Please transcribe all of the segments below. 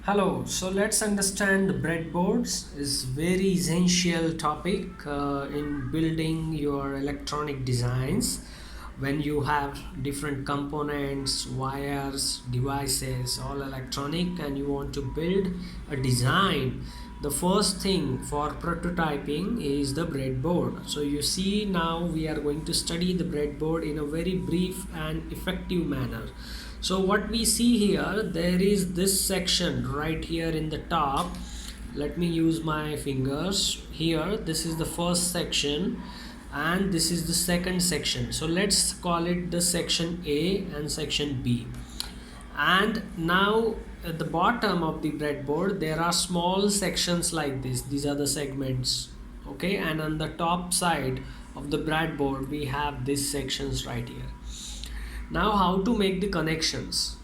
Hello, so let's understand the breadboards is very essential topic in building your electronic designs. When you have different components, wires, devices, all electronic, and you want to build a design, the first thing for prototyping is the breadboard. So you see, now we are going to study the breadboard in a very brief and effective manner. So what we see here, there is this section right here in the top. Let me use my fingers here. This is the first section and this is the second section. So let's call it the section A and section B. And now at the bottom of the breadboard there are small sections like this. These are the segments, okay, and on the top side of the breadboard we have these sections right here. Now how to make the connections?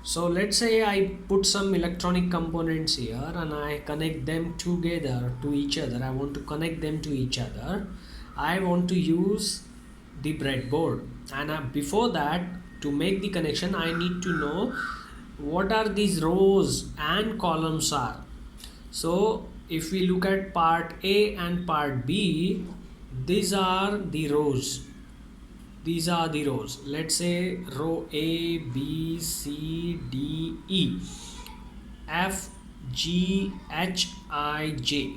So let's say I put some electronic components here and I connect them together to each other. I want to connect them to each other. I want to use the breadboard, and before that, to make the connection I need to know what are these rows and columns are. So if we look at part A and part B, these are the rows. These are the rows. Let's say row A, B, C, D, E, F, G, H, I, J.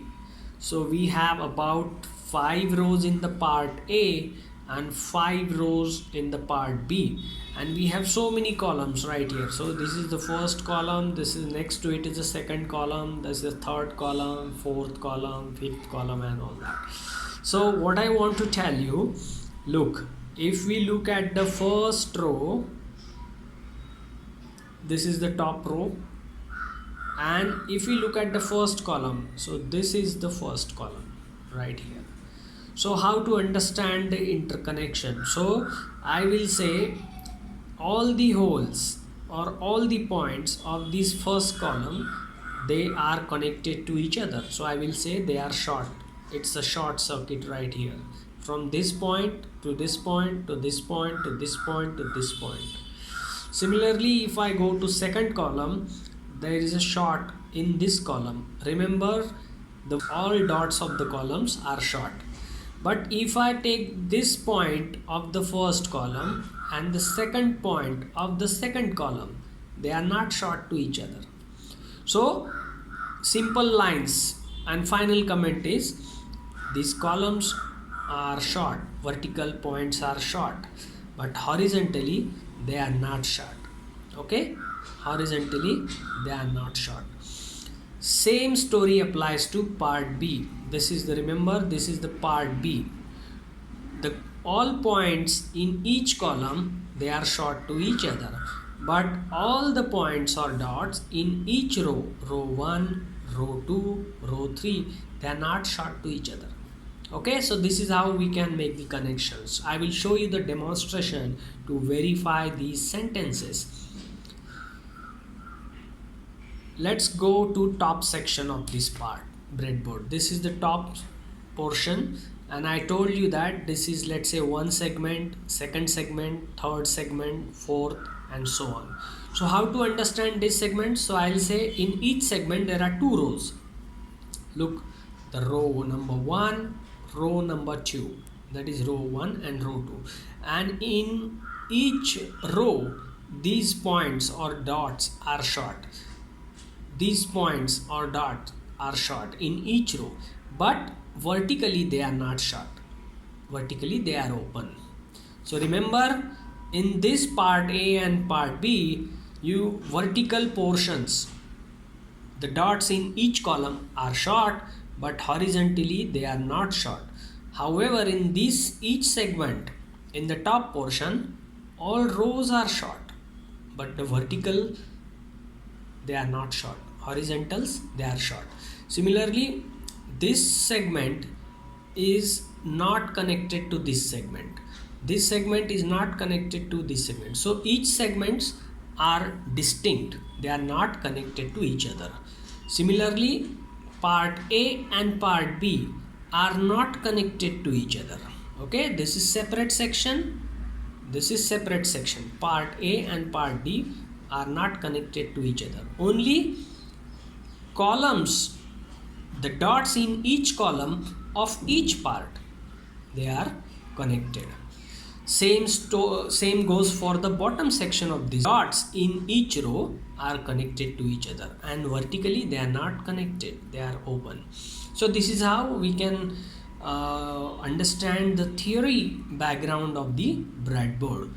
So we have about 5 rows in the part A and 5 rows in the part B, and we have so many columns right here. So this is the first column, this is next to it is the second column, this is the third column, fourth column, fifth column, and all that. So what I want to tell you, look, if we look at the first row, this is the top row, and if we look at the first column, so this is the first column right here. So how to understand the interconnection? So I will say all the holes or all the points of this first column, they are connected to each other. So I will say they are short. It's a short circuit right here, from this point to this point to this point to this point to this point. Similarly, if I go to second column, there is a short in this column. Remember, the all dots of the columns are short. But if I take this point of the first column and the second point of the second column, they are not short to each other. So simple lines, and final comment is these columns are short, vertical points are short, but horizontally they are not short. Okay, horizontally they are not short. Same story applies to part B. This is the, remember, this is the part B. The all points in each column, they are short to each other, but all the points or dots in each row, row 1, row 2, row 3, they are not short to each other. Okay, so this is how we can make the connections. I will show you the demonstration to verify these sentences. Let's go to top section of this part, breadboard. This is the top portion, and I told you that this is, let's say, one segment, second segment, third segment, fourth, and so on. So how to understand this segment? So I'll say in each segment there are 2 rows. Look, the row number 1, row number 2, that is row 1 and row 2, and in each row these points or dots are short. These points or dots are short in each row, but vertically they are not short. Vertically they are open. So remember, in this part A and part B, you vertical portions, the dots in each column are short, but horizontally they are not short. However, in this each segment, in the top portion, all rows are short, but the vertical, they are not short. Horizontals, they are short. Similarly, this segment is not connected to this segment. This segment is not connected to this segment. So each segments are distinct. They are not connected to each other. Similarly, part A and part B are not connected to each other. Okay, this is separate section. This is separate section. Part A and part B are not connected to each other. Only columns, the dots in each column of each part, they are connected. Same goes for the bottom section of these dots in each row are connected to each other, and vertically they are not connected, they are open. So this is how we can understand the theory background of the breadboard.